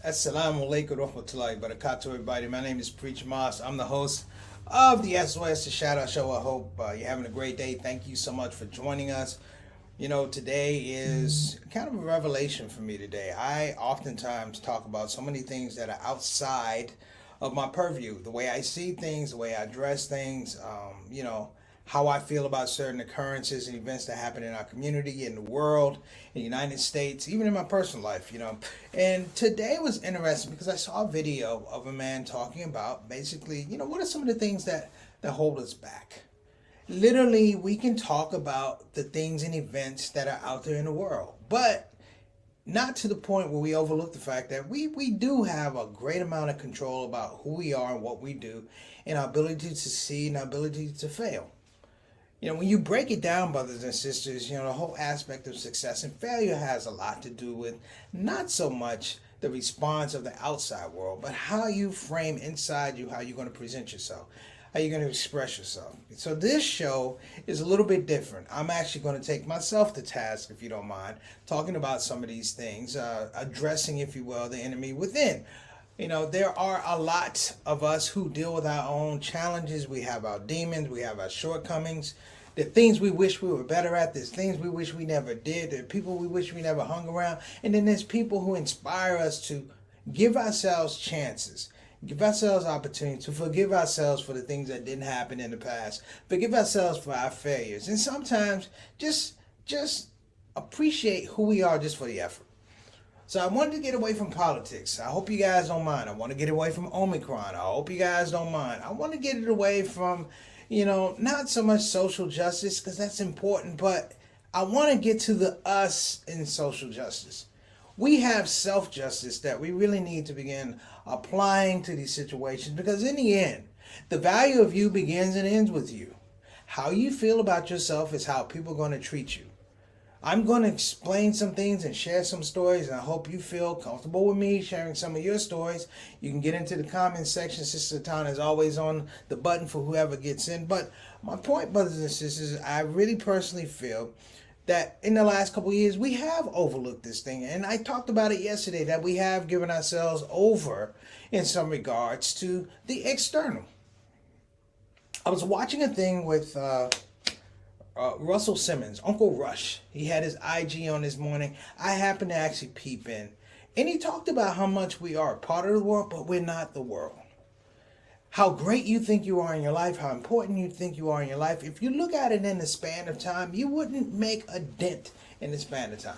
Assalamu alaikum warahmatullahi wabarakatuh, everybody. My name is Preacher Moss. I'm the host of the SOS the ShOUT show. I hope you're having a great day. Thank you so much for joining us. Today is kind of a revelation for me today. I oftentimes talk about so many things that are outside of my purview. The way I see things, the way I address things, how I feel about certain occurrences and events that happen in our community, in the world, in the United States, even in my personal life. And today was interesting because I saw a video of a man talking about basically, what are some of the things that hold us back? Literally, we can talk about the things and events that are out there in the world, but not to the point where we overlook the fact that we do have a great amount of control about who we are and what we do and our ability to succeed and our ability to fail. When you break it down, brothers and sisters, the whole aspect of success and failure has a lot to do with not so much the response of the outside world, but how you frame inside you, how you're going to present yourself, how you're going to express yourself. So this show is a little bit different. I'm actually going to take myself to task, if you don't mind, talking about some of these things, addressing, if you will, the enemy within. There are a lot of us who deal with our own challenges. We have our demons, we have our shortcomings, the things we wish we were better at, there's things we wish we never did, there are people we wish we never hung around, and then there's people who inspire us to give ourselves chances, give ourselves opportunity to forgive ourselves for the things that didn't happen in the past, forgive ourselves for our failures, and sometimes just appreciate who we are just for the effort. So I wanted to get away from politics. I hope you guys don't mind. I want to get away from Omicron. I hope you guys don't mind. I want to get it away from, not so much social justice, because that's important, but I want to get to the us in social justice. We have self-justice that we really need to begin applying to these situations, because in the end, the value of you begins and ends with you. How you feel about yourself is how people are going to treat you. I'm going to explain some things and share some stories, and I hope you feel comfortable with me sharing some of your stories. You can get into the comment section. Sister Town is always on the button for whoever gets in. But my point, brothers and sisters, I really personally feel that in the last couple of years, we have overlooked this thing. And I talked about it yesterday, that we have given ourselves over in some regards to the external. I was watching a thing with Russell Simmons, Uncle Rush. He had his IG on this morning. I happened to actually peep in. And he talked about how much we are a part of the world, but we're not the world. How great you think you are in your life, how important you think you are in your life. If you look at it in the span of time, you wouldn't make a dent in the span of time.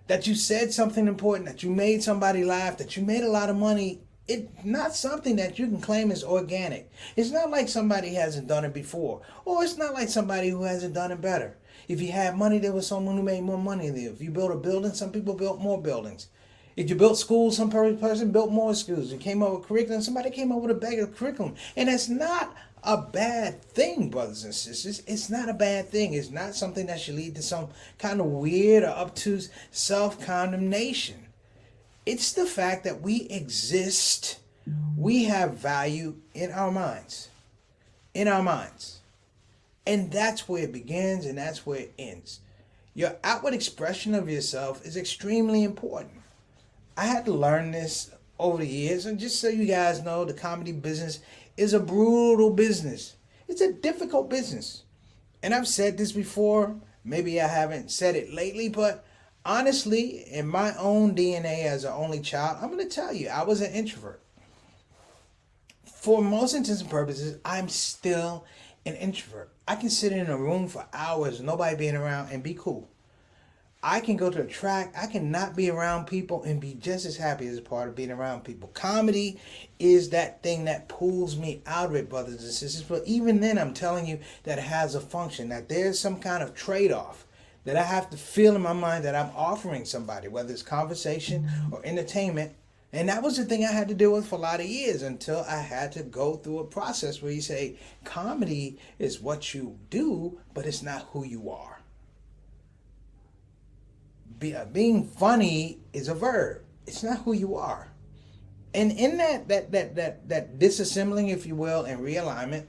That you said something important, that you made somebody laugh, that you made a lot of money, it's not something that you can claim as organic. It's not like somebody hasn't done it before. Or it's not like somebody who hasn't done it better. If you had money, there was someone who made more money than you. If you built a building, some people built more buildings. If you built schools, some person built more schools. You came up with curriculum, somebody came up with a better curriculum. And that's not a bad thing, brothers and sisters. It's not a bad thing. It's not something that should lead to some kind of weird or obtuse self-condemnation. It's the fact that we exist. We have value in our minds. In our minds. And that's where it begins and that's where it ends. Your outward expression of yourself is extremely important. I had to learn this over the years. And just so you guys know, the comedy business is a brutal business. It's a difficult business. And I've said this before. Maybe I haven't said it lately, but honestly, in my own DNA as an only child, I'm going to tell you, I was an introvert. For most intents and purposes, I'm still an introvert. I can sit in a room for hours, nobody being around, and be cool. I can go to a track, I can not be around people and be just as happy as a part of being around people. Comedy is that thing that pulls me out of it, brothers and sisters. But even then, I'm telling you that it has a function, that there's some kind of trade-off that I have to feel in my mind that I'm offering somebody, whether it's conversation or entertainment. And that was the thing I had to deal with for a lot of years until I had to go through a process where you say, comedy is what you do, but it's not who you are. Being funny is a verb. It's not who you are. And in that disassembling, if you will, and realignment,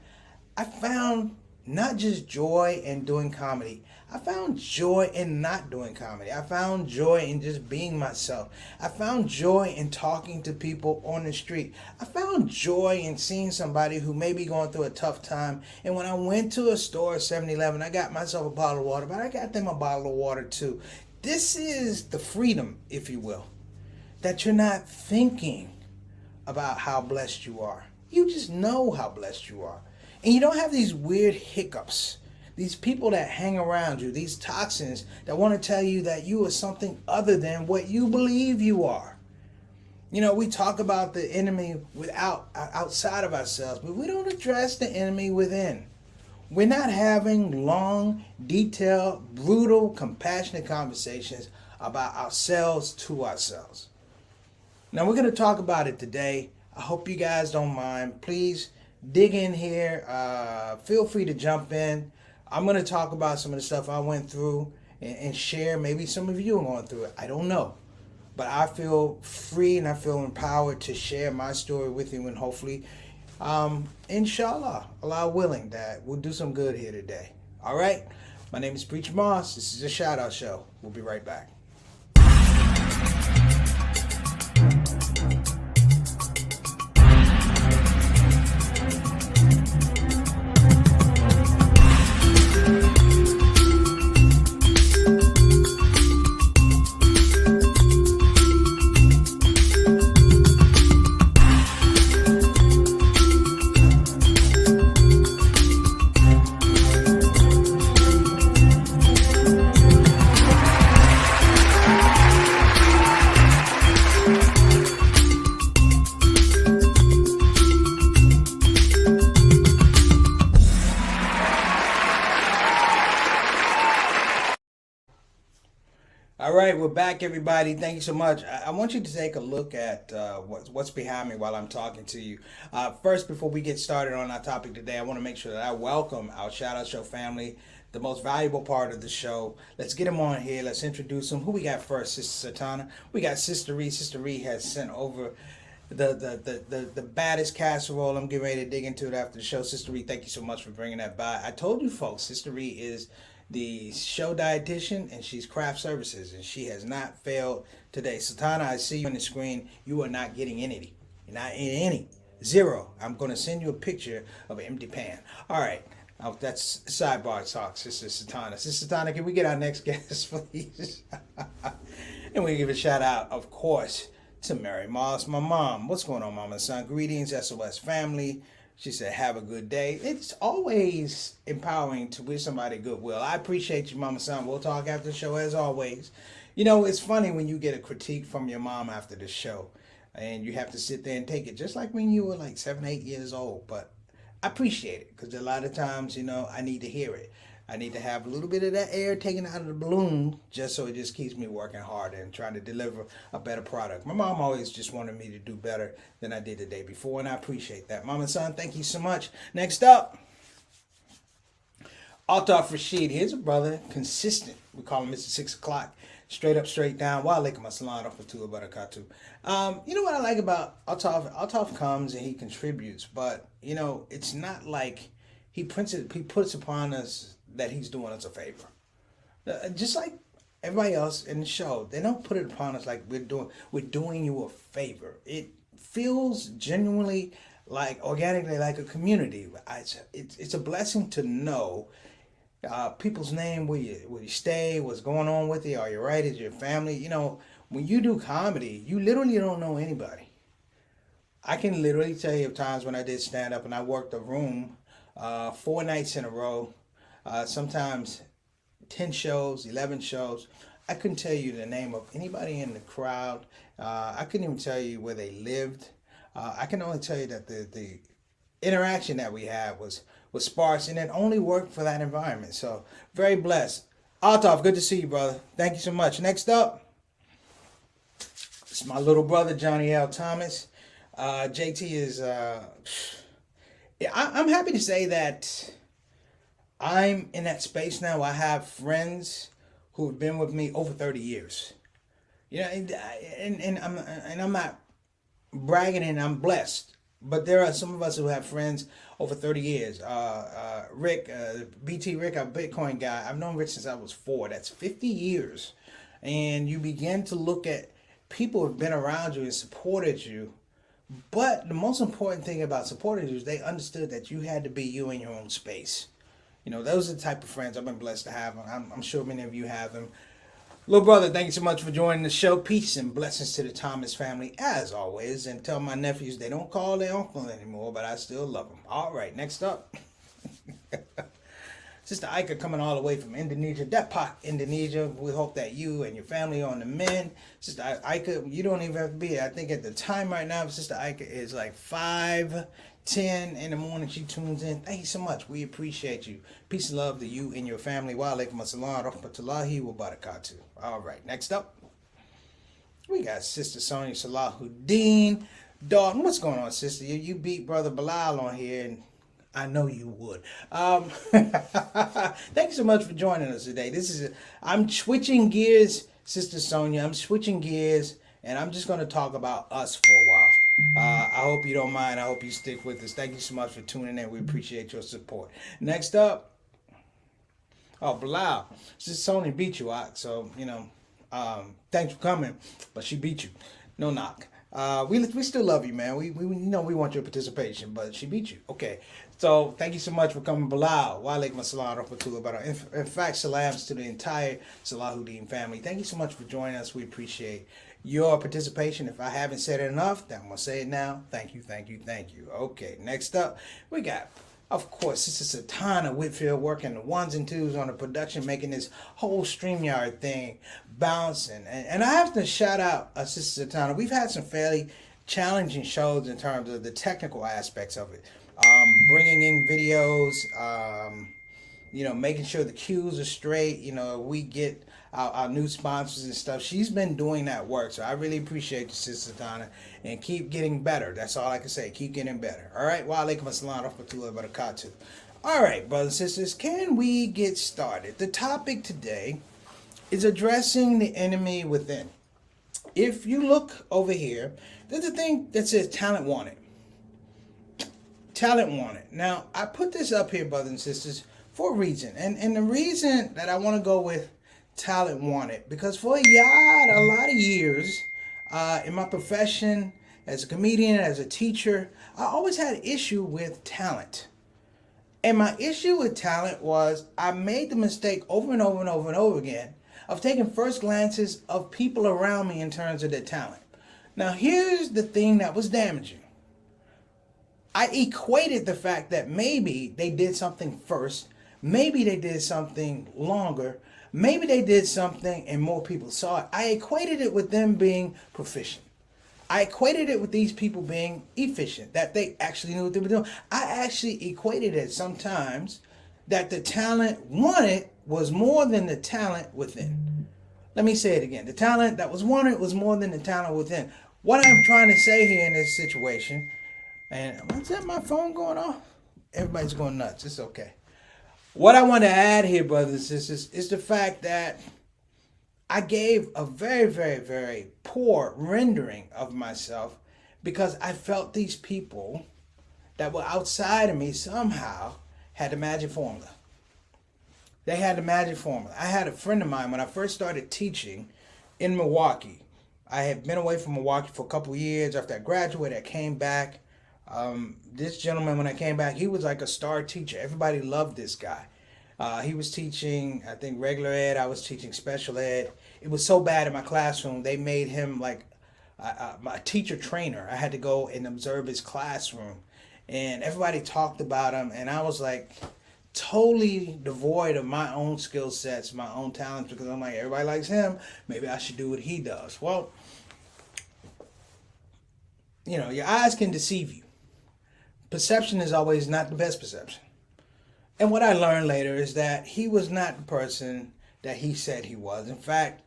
I found not just joy in doing comedy. I found joy in not doing comedy. I found joy in just being myself. I found joy in talking to people on the street. I found joy in seeing somebody who may be going through a tough time. And when I went to a store, 7-Eleven, I got myself a bottle of water, but I got them a bottle of water too. This is the freedom, if you will, that you're not thinking about how blessed you are. You just know how blessed you are. And you don't have these weird hiccups. These people that hang around you, these toxins that want to tell you that you are something other than what you believe you are. You know, we talk about the enemy outside of ourselves, but we don't address the enemy within. We're not having long, detailed, brutal, compassionate conversations about ourselves to ourselves. Now, we're going to talk about it today. I hope you guys don't mind. Please dig in here. Feel free to jump in. I'm going to talk about some of the stuff I went through and share. Maybe some of you are going through it. I don't know. But I feel free and I feel empowered to share my story with you, and hopefully, inshallah, Allah willing, that we'll do some good here today. All right? My name is Preacher Moss. This is a Shout Out Show. We'll be right back. All right, we're back, everybody. Thank you so much. I want you to take a look at what's behind me while I'm talking to you. First, before we get started on our topic today, I want to make sure that I welcome our Shout Out Show family, the most valuable part of the show. Let's get them on here. Let's introduce them. Who we got first? Sister Satana. We got Sister Ree. Sister Ree has sent over the baddest casserole. I'm getting ready to dig into it after the show. Sister Ree, thank you so much for bringing that by. I told you folks, Sister Ree is the show dietitian, and she's craft services, and she has not failed today. Satana, I see you on the screen. You are not getting any. You're not in any. Zero. I'm going to send you a picture of an empty pan. All right. That's sidebar talk, Sister Satana. Sister Satana, can we get our next guest, please? And we give a shout out, of course, to Mary Moss, my mom. What's going on, Mama and Son? Greetings, SOS family. She said, have a good day. It's always empowering to wish somebody goodwill. I appreciate you, Mama Son. We'll talk after the show as always. You know, it's funny when you get a critique from your mom after the show and you have to sit there and take it, just like when you were like 7, 8 years old. But I appreciate it because a lot of times, you know, I need to hear it. I need to have a little bit of that air taken out of the balloon just so it just keeps me working harder and trying to deliver a better product. My mom always just wanted me to do better than I did the day before, and I appreciate that. Mom and Son, thank you so much. Next up, Altaf Rashid. Here's a brother, consistent. We call him Mr. 6 o'clock. Straight up, straight down. Wa alaikum assalam wa rahmatullahi wa barakatuh. You know what I like about Altaf? Altaf comes and he contributes, but, you know, it's not like he puts upon us that he's doing us a favor. Just like everybody else in the show, they don't put it upon us like we're doing you a favor. It feels genuinely like organically like a community. It's a blessing to know people's name, where you stay, what's going on with you, are you right, is your family. You know, when you do comedy, you literally don't know anybody. I can literally tell you of times when I did stand up and I worked a room 4 nights in a row. Sometimes 10 shows, 11 shows. I couldn't tell you the name of anybody in the crowd. I couldn't even tell you where they lived. I can only tell you that the interaction that we had was sparse, and it only worked for that environment. So very blessed. Altaf, good to see you, brother. Thank you so much. Next up, it's my little brother, Johnny L. Thomas. JT is, I'm happy to say that I'm in that space now. I have friends who have been with me over 30 years. You know, and I'm not bragging, and I'm blessed. But there are some of us who have friends over 30 years. Rick, BT Rick, a Bitcoin guy. I've known Rick since I was 4. That's 50 years. And you begin to look at people who have been around you and supported you. But the most important thing about supporting you is they understood that you had to be you in your own space. You know, those are the type of friends I've been blessed to have. I'm sure many of you have them. Little brother, thank you so much for joining the show. Peace and blessings to the Thomas family, as always. And tell my nephews they don't call their uncle anymore, but I still love them. All right, next up. Sister Ika coming all the way from Indonesia, Depok, Indonesia. We hope that you and your family are on the mend. Sister Ika, you don't even have to be here. I think at the time right now, Sister Ika is like 5:10 in the morning. She tunes in. Thank you so much. We appreciate you. Peace and love to you and your family. Wa alaikum assalam rahmatullahi wa barakatuh. All right, next up, we got Sister Sonia Salahuddin. Dog, what's going on, sister? You beat Brother Bilal on here, and I know you would. Thank you so much for joining us today. I'm switching gears, Sister Sonia. I'm switching gears, and I'm just going to talk about us for a while. I hope you don't mind. I hope you stick with us. Thank you so much for tuning in. We appreciate your support. Next up, Bilal. Sister Sonia beat you out, so, thanks for coming, but she beat you. No knock. We still love you, man. We know we want your participation, but she beat you. Okay. So thank you so much for coming, Bilal. Wa alaikum assalam rahmatullah barakatuh. In fact, salams to the entire Salahuddin family. Thank you so much for joining us. We appreciate your participation. If I haven't said it enough, then I'm going to say it now. Thank you, thank you, thank you. Okay, next up, we got, of course, Sister Satana Whitfield working the ones and twos on the production, making this whole StreamYard thing bounce. And I have to shout out Sister Satana. We've had some fairly challenging shows in terms of the technical aspects of it. Bringing in videos, making sure the cues are straight. We get our new sponsors and stuff. She's been doing that work, so I really appreciate you, Sister Donna, and keep getting better. That's all I can say. Keep getting better. All right. Wa alaikum assalam rahmatullahi wa barakatuh. All right, brothers and sisters, can we get started? The topic today is addressing the enemy within. If you look over here, there's a thing that says talent wanted. Talent wanted. Now, I put this up here, brothers and sisters, for a reason. And the reason that I want to go with talent wanted, because for a lot of years in my profession as a comedian, as a teacher, I always had an issue with talent. And my issue with talent was I made the mistake over and over and over and over again of taking first glances of people around me in terms of their talent. Now, here's the thing that was damaging. I equated the fact that maybe they did something first, maybe they did something longer, maybe they did something and more people saw it. I equated it with them being proficient. I equated it with these people being efficient, that they actually knew what they were doing. I actually equated it sometimes that the talent wanted was more than the talent within. Let me say it again. The talent that was wanted was more than the talent within. What I'm trying to say here in this situation, and what's that, my phone going off? Everybody's going nuts. It's okay. What I want to add here, brothers and sisters, is the fact that I gave a very, very, very poor rendering of myself because I felt these people that were outside of me somehow had the magic formula. They had the magic formula. I had a friend of mine when I first started teaching in Milwaukee. I had been away from Milwaukee for a couple of years. After I graduated, I came back. This gentleman, when I came back, he was like a star teacher. Everybody loved this guy. He was teaching, I think, regular ed. I was teaching special ed. It was so bad in my classroom, they made him like my teacher trainer. I had to go and observe his classroom. And everybody talked about him. And I was like totally devoid of my own skill sets, my own talents, because I'm like, everybody likes him. Maybe I should do what he does. Well, your eyes can deceive you. Perception is always not the best perception. And what I learned later is that he was not the person that he said he was. In fact,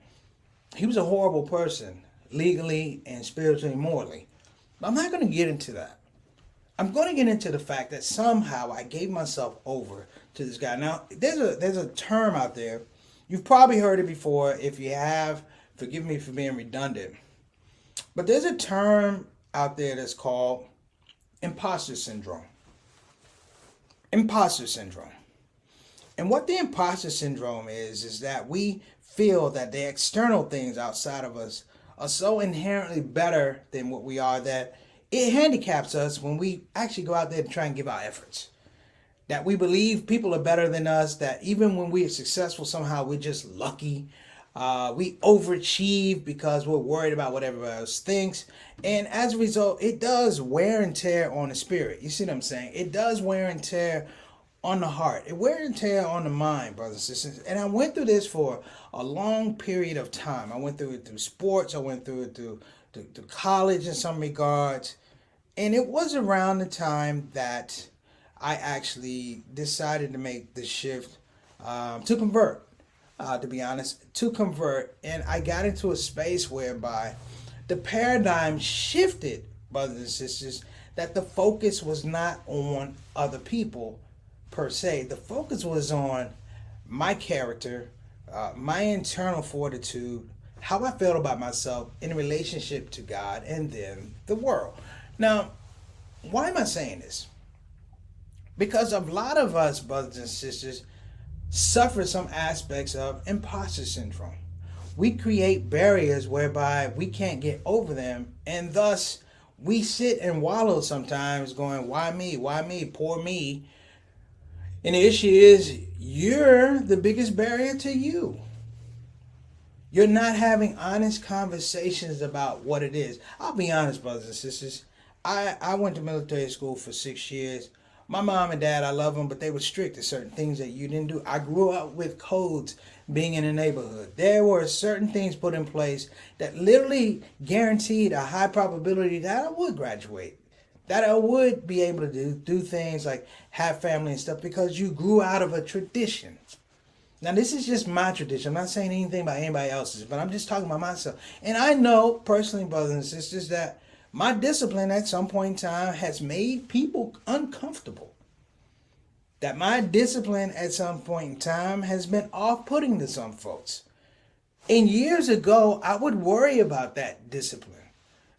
he was a horrible person, legally and spiritually and morally. But I'm not going to get into that. I'm going to get into the fact that somehow I gave myself over to this guy. Now, there's a term out there. You've probably heard it before. If you have, forgive me for being redundant. But there's a term out there that's called Imposter syndrome. Imposter syndrome. And what the imposter syndrome is that we feel that the external things outside of us are so inherently better than what we are that it handicaps us when we actually go out there to try and give our efforts. That we believe people are better than us, that even when we are successful, somehow we're just lucky. We overachieve because we're worried about what everybody else thinks. And as a result, it does wear and tear on the spirit. You see what I'm saying? It does wear and tear on the heart. It wear and tear on the mind, brothers and sisters. And I went through this for a long period of time. I went through it through sports. I went through it through college in some regards. And it was around the time that I actually decided to make the shift to convert. To be honest, to convert. And I got into a space whereby the paradigm shifted, brothers and sisters, that the focus was not on other people per se. The focus was on my character, my internal fortitude, how I felt about myself in relationship to God and then the world. Now, why am I saying this? Because a lot of us, brothers and sisters, suffer some aspects of imposter syndrome. We create barriers whereby we can't get over them, and thus we sit and wallow sometimes going, why me? Why me? Poor me. And the issue is, you're the biggest barrier to you. You're not having honest conversations about what it is. I'll be honest, brothers and sisters. I went to military school for 6 years. My mom and dad, I love them, but they were strict to certain things that you didn't do. I grew up with codes being in a neighborhood. There were certain things put in place that literally guaranteed a high probability that I would graduate, that I would be able to do things like have family and stuff because you grew out of a tradition. Now, this is just my tradition. I'm not saying anything about anybody else's, but I'm just talking about myself. And I know personally, brothers and sisters, that my discipline at some point in time has made people uncomfortable. That my discipline at some point in time has been off-putting to some folks. And years ago, I would worry about that discipline.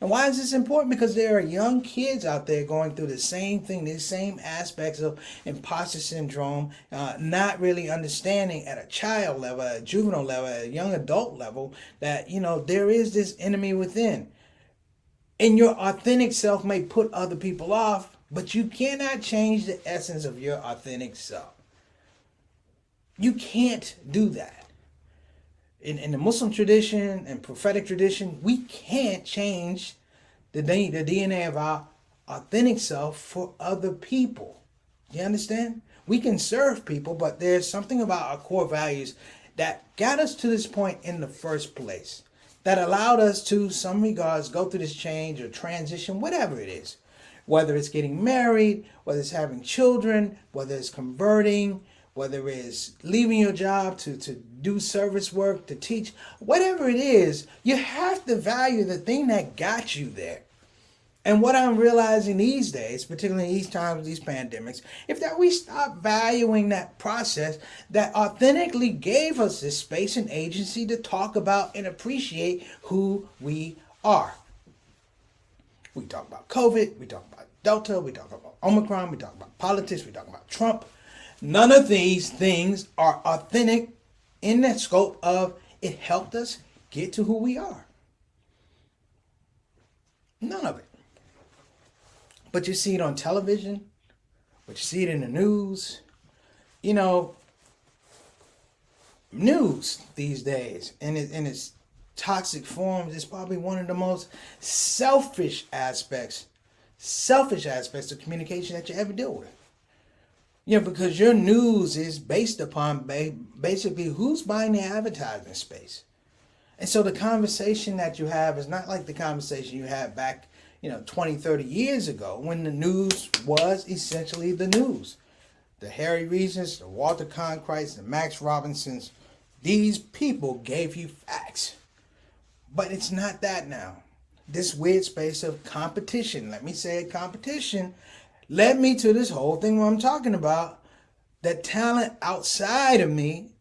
And why is this important? Because there are young kids out there going through the same thing, the same aspects of imposter syndrome, not really understanding at a child level, at a juvenile level, at a young adult level, that, there is this enemy within. And your authentic self may put other people off, but you cannot change the essence of your authentic self. You can't do that. In the Muslim tradition and prophetic tradition, we can't change the DNA of our authentic self for other people. You understand? We can serve people, but there's something about our core values that got us to this point in the first place, that allowed us to, some regards, go through this change or transition, whatever it is. Whether it's getting married, whether it's having children, whether it's converting, whether it's leaving your job to do service work, to teach, whatever it is, you have to value the thing that got you there. And what I'm realizing these days, particularly in these times, these pandemics, is that we stop valuing that process that authentically gave us this space and agency to talk about and appreciate who we are. We talk about COVID, we talk about Delta, we talk about Omicron, we talk about politics, we talk about Trump. None of these things are authentic in that scope of it helped us get to who we are. None of it. But you see it on television, but you see it in the news. News these days, in its toxic forms, is probably one of the most selfish aspects of communication that you ever deal with. Because your news is based upon basically who's buying the advertising space. And so the conversation that you have is not like the conversation you had back 20, 30 years ago when the news was essentially the news. The Harry Reasons, the Walter Cronkite's, the Max Robinsons, these people gave you facts. But it's not that now. This weird space of competition, let me say it, competition, led me to this whole thing where I'm talking about that talent outside of me,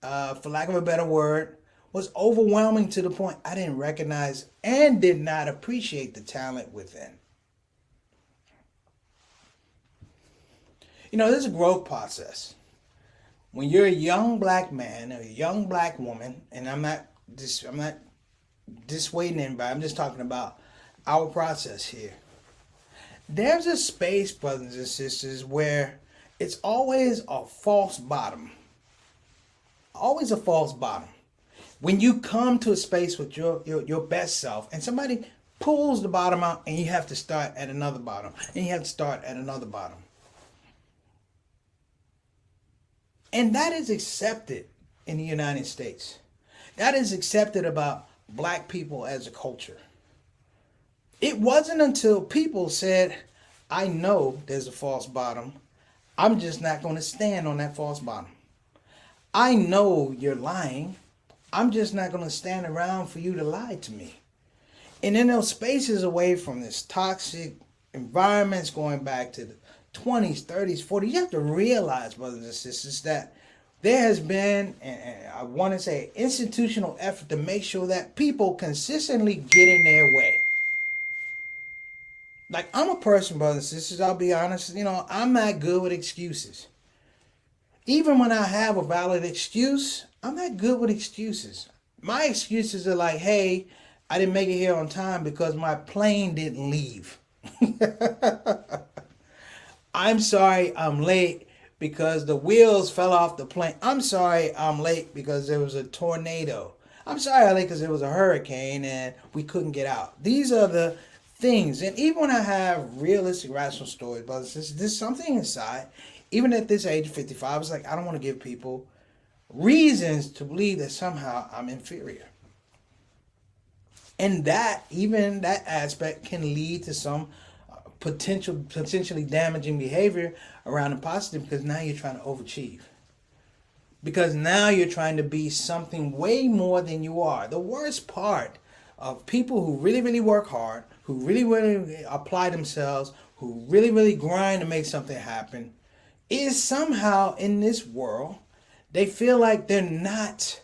for lack of a better word, was overwhelming to the point I didn't recognize and did not appreciate the talent within. There's a growth process. When you're a young black man or a young black woman, and I'm not dissuading anybody, I'm just talking about our process here. There's a space, brothers and sisters, where it's always a false bottom. Always a false bottom. When you come to a space with your best self and somebody pulls the bottom out and you have to start at another bottom and you have to start at another bottom. And that is accepted in the United States. That is accepted about black people as a culture. It wasn't until people said, I know there's a false bottom. I'm just not going to stand on that false bottom. I know you're lying. I'm just not going to stand around for you to lie to me. And in those spaces away from this toxic environments going back to the 20s, 30s, 40s, you have to realize, brothers and sisters, that there has been, and I want to say, institutional effort to make sure that people consistently get in their way. Like, I'm a person, brothers and sisters, I'll be honest, I'm not good with excuses. Even when I have a valid excuse, I'm not good with excuses. My excuses are like, hey, I didn't make it here on time because my plane didn't leave. I'm sorry I'm late because the wheels fell off the plane. I'm sorry I'm late because there was a tornado. I'm sorry I'm late because there was a hurricane and we couldn't get out. These are the things. And even when I have realistic, rational stories, but there's something inside, even at this age of 55, it's like I don't want to give people reasons to believe that somehow I'm inferior. And that aspect can lead to some potentially damaging behavior around imposter because now you're trying to overachieve. Because now you're trying to be something way more than you are. The worst part of people who really, really work hard, who really, really apply themselves, who really, really grind to make something happen, is somehow in this world, they feel like they're not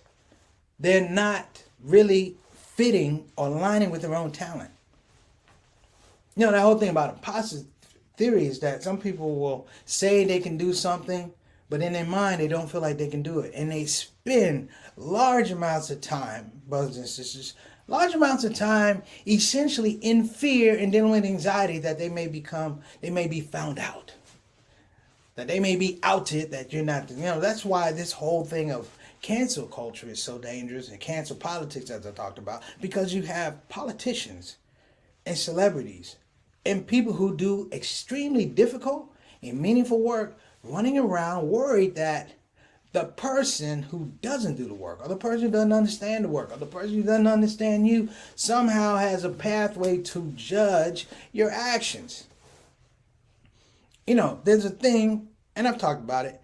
really fitting or aligning with their own talent. That whole thing about imposter theory is that some people will say they can do something, but in their mind, they don't feel like they can do it. And they spend large amounts of time, brothers and sisters, large amounts of time essentially in fear and dealing with anxiety that they may be found out. That they may be outed, that you're not, that's why this whole thing of cancel culture is so dangerous, and cancel politics, as I talked about, because you have politicians and celebrities and people who do extremely difficult and meaningful work running around worried that the person who doesn't do the work, or the person who doesn't understand the work, or the person who doesn't understand you somehow has a pathway to judge your actions. There's a thing, and I've talked about it.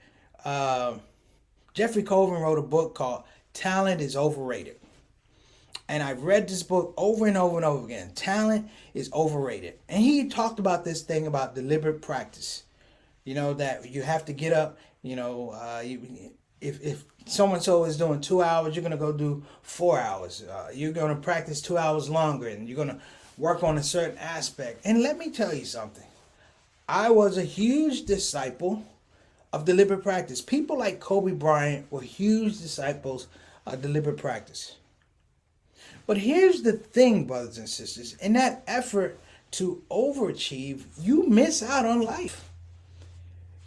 Jeffrey Colvin wrote a book called Talent is Overrated. And I've read this book over and over and over again. Talent is overrated. And he talked about this thing about deliberate practice. That you have to get up, if so-and-so is doing 2 hours, you're going to go do 4 hours. You're going to practice 2 hours longer, and you're going to work on a certain aspect. And let me tell you something. I was a huge disciple of deliberate practice. People like Kobe Bryant were huge disciples of deliberate practice. But here's the thing, brothers and sisters. In that effort to overachieve, you miss out on life.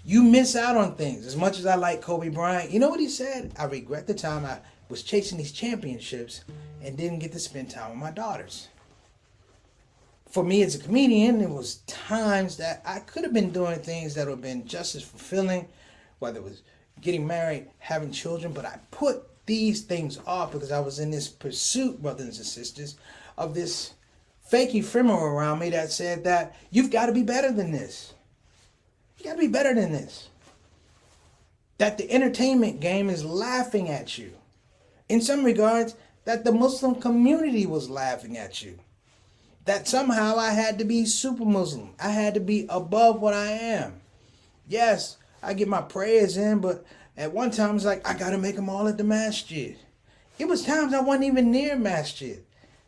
You miss out on things. As much as I like Kobe Bryant, you know what he said? I regret the time I was chasing these championships and didn't get to spend time with my daughters. For me as a comedian, there was times that I could have been doing things that would have been just as fulfilling, whether it was getting married, having children, but I put these things off because I was in this pursuit, brothers and sisters, of this fake ephemeral around me that said that you've got to be better than this. You got to be better than this. That the entertainment game is laughing at you. In some regards, that the Muslim community was laughing at you. That somehow I had to be super Muslim. I had to be above what I am. Yes, I get my prayers in, but at one time it's like, I got to make them all at the masjid. It was times I wasn't even near masjid.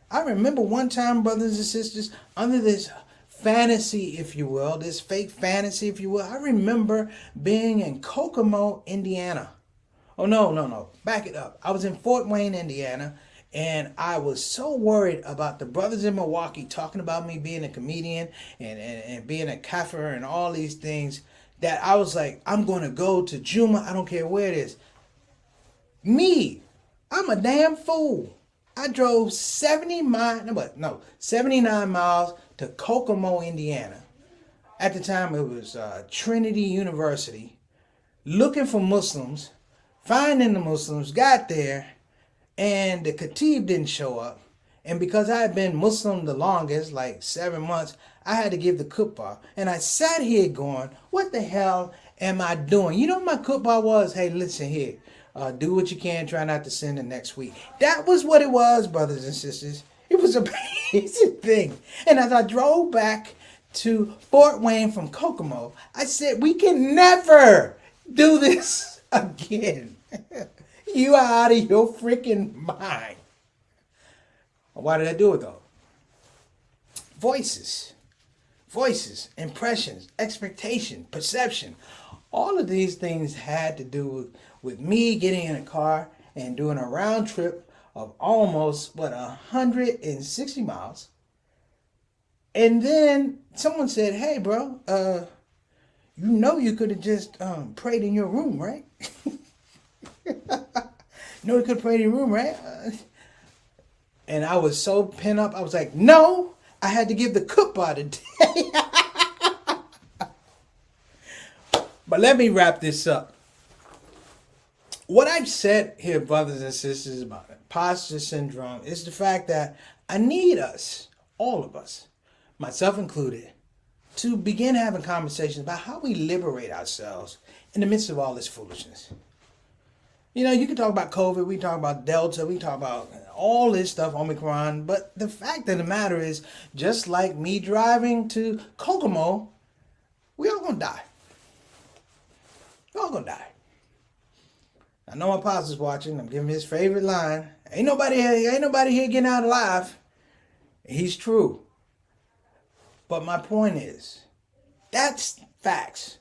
I remember one time, brothers and sisters, under this fantasy, if you will, this fake fantasy, if you will. I remember being in Kokomo, Indiana. Oh, no. Back it up. I was in Fort Wayne, Indiana, and I was so worried about the brothers in Milwaukee talking about me being a comedian and being a kafir and all these things that I was like, I'm going to go to Juma. I don't care where it is. Me, I'm a damn fool. I drove 79 miles to Kokomo, Indiana. At the time, it was Trinity University, looking for Muslims, finding the Muslims, got there, and the khatib didn't show up. And because I had been Muslim the longest, like 7 months, I had to give the khutbah. And I sat here going, what the hell am I doing? You know what my khutbah was? Hey, listen here. Do what you can. Try not to sin the next week. That was what it was, brothers and sisters. It was a basic thing. And as I drove back to Fort Wayne from Kokomo, I said, we can never do this again. You are out of your freaking mind. Why did I do it though? Voices, impressions, expectation, perception. All of these things had to do with me getting in a car and doing a round trip of almost, 160 miles. And then someone said, hey, bro, you could have just prayed in your room, right? You could have prayed in your room, right? And I was so pent up. I was like, no, I had to give the khutbah today. But let me wrap this up. What I've said here, brothers and sisters, about imposter syndrome is the fact that I need us, all of us, myself included, to begin having conversations about how we liberate ourselves in the midst of all this foolishness. You know, you can talk about COVID, we talk about Delta, we talk about all this stuff, Omicron, but the fact of the matter is, just like me driving to Kokomo, we all gonna die. We're all gonna die. I know my pastor's watching. I'm giving his favorite line. Ain't nobody here getting out alive. He's true. But my point is, that's facts.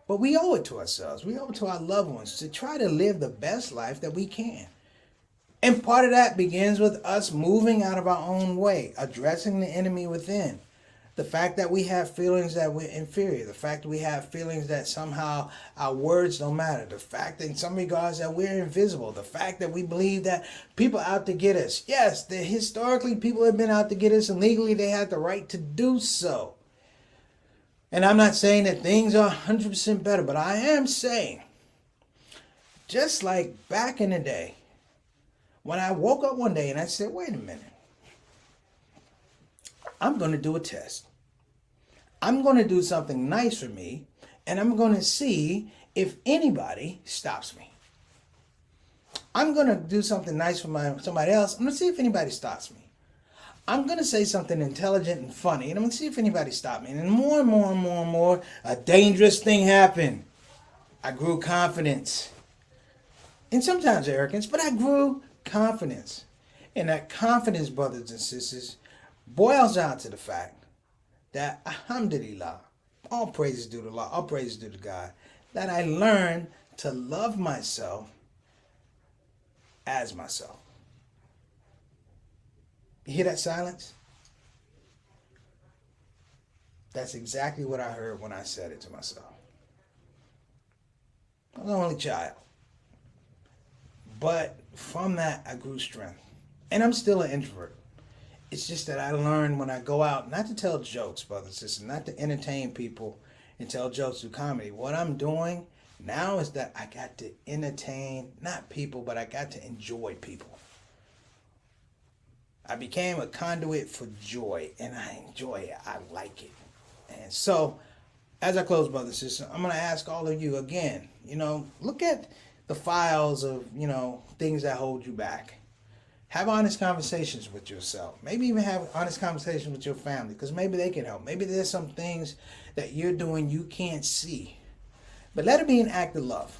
But we owe it to ourselves. We owe it to our loved ones to try to live the best life that we can. And part of that begins with us moving out of our own way, addressing the enemy within. The fact that we have feelings that we're inferior. The fact that we have feelings that somehow our words don't matter. The fact that in some regards that we're invisible. The fact that we believe that people are out to get us. Yes, historically people have been out to get us and legally they have the right to do so. And I'm not saying that things are 100% better, but I am saying, just like back in the day, when I woke up one day and I said, wait a minute. I'm going to do a test. I'm going to do something nice for me, and I'm going to see if anybody stops me. I'm going to do something nice for somebody else. I'm going to see if anybody stops me. I'm going to say something intelligent and funny, and I'm going to see if anybody stops me. And more and more, a dangerous thing happened. I grew confidence. And sometimes arrogance, but I grew confidence. And that confidence, brothers and sisters, boils down to the fact that, alhamdulillah, all praises due to Allah, all praises due to God, that I learned to love myself as myself. You hear that silence? That's exactly what I heard when I said it to myself. I was the only child. But from that, I grew strength. And I'm still an introvert. It's just that I learned when I go out, not to tell jokes, brothers and sisters, not to entertain people and tell jokes through comedy. What I'm doing now is that I got to entertain, not people, but I got to enjoy people. I became a conduit for joy, and I enjoy it. I like it. And so, as I close, brothers and sisters, I'm going to ask all of you again, look at the files of, things that hold you back. Have honest conversations with yourself. Maybe even have honest conversations with your family, because maybe they can help. Maybe there's some things that you're doing you can't see. But let it be an act of love.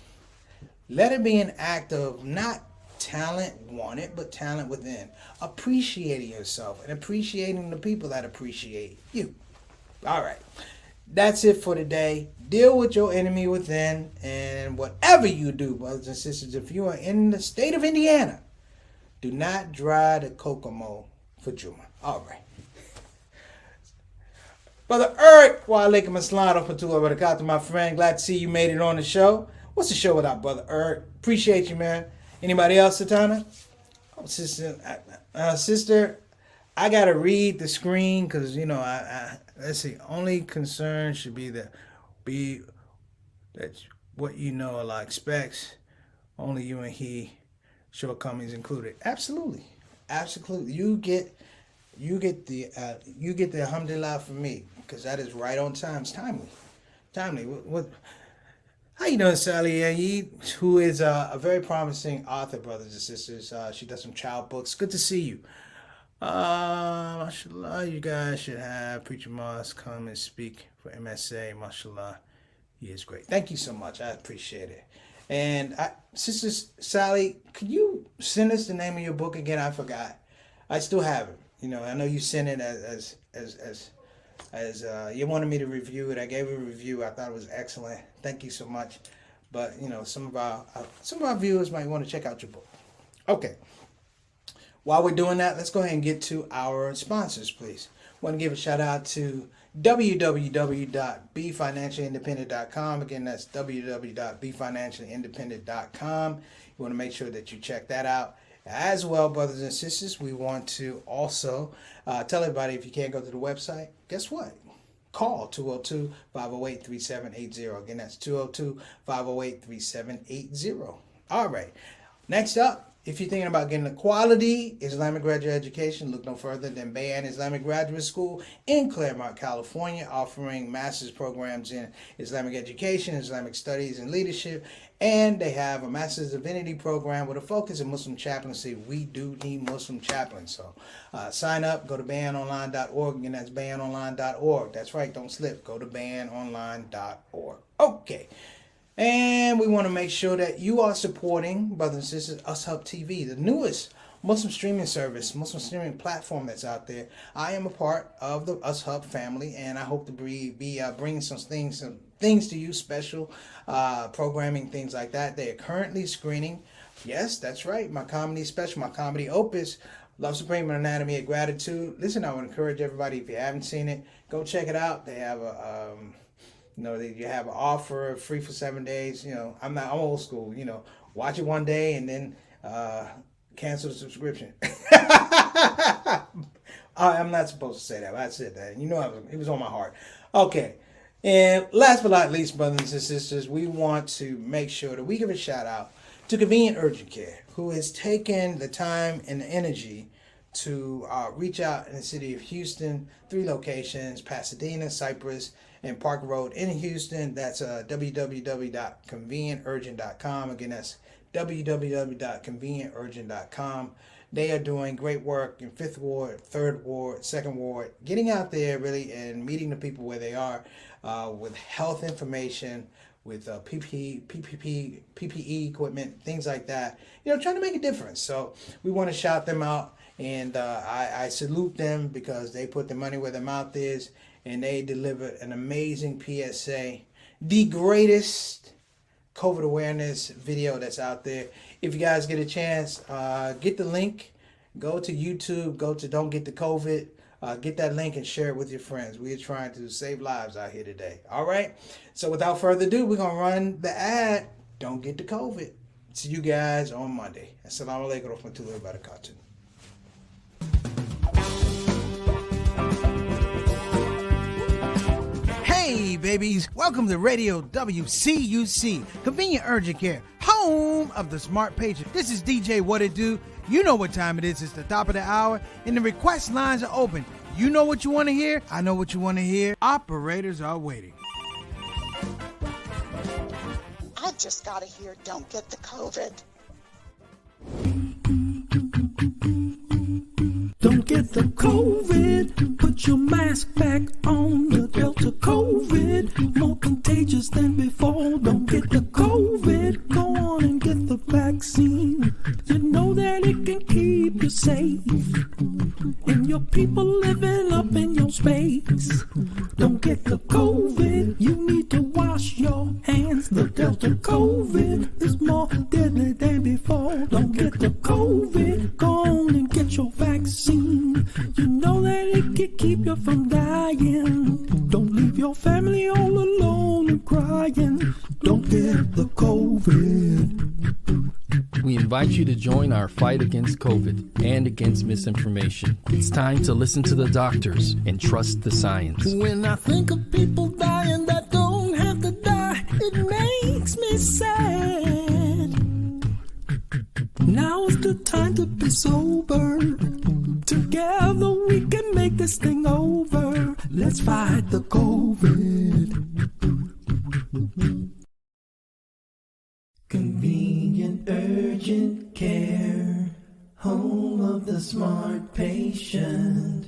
Let it be an act of not talent wanted, but talent within. Appreciating yourself and appreciating the people that appreciate you. All right. That's it for today. Deal with your enemy within, and whatever you do, brothers and sisters, if you are in the state of Indiana, do not drive to Kokomo for Juma. All right. Brother Eric, wa alaikum assalam wa rahmatullahi wa barakatuh, my friend. Glad to see you made it on the show. What's the show without Brother Eric? Appreciate you, man. Anybody else, Satana? Oh, sister, I got to read the screen because, let's see. Only concern should be that what you know Allah expects. Only you and He, shortcomings included. Absolutely. You get the alhamdulillah from me, because that is right on time. It's timely. What? How you doing, Sally Ayid, who is a very promising author, brothers and sisters. She does some child books. Good to see you. Mashallah, you guys should have Preacher Moss come and speak for MSA. Mashallah, he is great. Thank you so much. I appreciate it. And Sister Sally, could you send us the name of your book again? I forgot. I still have it. I know you sent it as you wanted me to review it. I gave it a review. I thought it was excellent. Thank you so much. But some of our viewers might want to check out your book. Okay. While we're doing that, let's go ahead and get to our sponsors, please. I want to give a shout out to www.befinanciallyindependent.com. Again, that's www.befinanciallyindependent.com. You want to make sure that you check that out. As well, brothers and sisters, we want to also tell everybody, if you can't go to the website, guess what? Call 202-508-3780. Again, that's 202-508-3780. All right. Next up, if you're thinking about getting a quality Islamic graduate education, look no further than Bayan Islamic Graduate School in Claremont, California, offering master's programs in Islamic education, Islamic studies, and leadership. And they have a master's divinity program with a focus in Muslim chaplaincy. We do need Muslim chaplains. So sign up, go to bayanonline.org, and that's bayanonline.org. That's right, don't slip. Go to bayanonline.org. Okay. And we want to make sure that you are supporting, brothers and sisters, ShOUT TV, the newest Muslim streaming service, Muslim streaming platform that's out there. I am a part of the ShOUT family, and I hope to be bringing some things to you, special programming, things like that. They are currently screening. Yes, that's right. My comedy special, my comedy opus, Love Supreme and Anatomy of Gratitude. Listen, I would encourage everybody, if you haven't seen it, go check it out. They have a you have an offer free for 7 days. I'm old school. Watch it one day and then cancel the subscription. I'm not supposed to say that, but I said that. It was on my heart. Okay. And last but not least, brothers and sisters, we want to make sure that we give a shout out to Convenient Urgent Care, who has taken the time and the energy to reach out in the city of Houston, 3 locations, Pasadena, Cypress, and Park Road in Houston. That's www.convenienturgent.com. Again, that's www.convenienturgent.com. They are doing great work in 5th Ward, 3rd Ward, 2nd Ward, getting out there really and meeting the people where they are with health information, with PPE equipment, things like that. Trying to make a difference. So we want to shout them out, and I salute them because they put their money where their mouth is. And they delivered an amazing PSA, the greatest COVID awareness video that's out there. If you guys get a chance, get the link, go to YouTube, go to Don't Get the COVID, get that link and share it with your friends. We are trying to save lives out here today. All right. So without further ado, we're going to run the ad. Don't get the COVID. See you guys on Monday. Assalamu alaikum wa rahmatullahi wa barakatuh. Hey babies, welcome to Radio WCUC, Convenient Urgent Care, home of the Smart Patient. This is DJ What It Do. You know what time it is. It's the top of the hour and the request lines are open. You know what you want to hear? I know what you want to hear. Operators are waiting. I just gotta hear Don't Get the COVID. Don't get the COVID. Put your mask back on. The Delta COVID, more contagious than before. Don't get the COVID. Go on and get the vaccine. You know that it can keep you safe and your people living living up in your space. Don't get the COVID. You need to wash your hands. The Delta COVID is more deadly than before. Don't get the COVID. Go on and get your vaccine. You know that it can keep you from dying. Don't leave your family all alone and crying. Don't get the COVID. We invite you to join our fight against COVID and against misinformation. It's time to listen to the doctors and trust the science. When I think of people dying that don't have to die, it makes me sad. Now's the time to be sober. Together we can make this thing over. Let's fight the COVID. Convenient urgent care, home of the smart patient.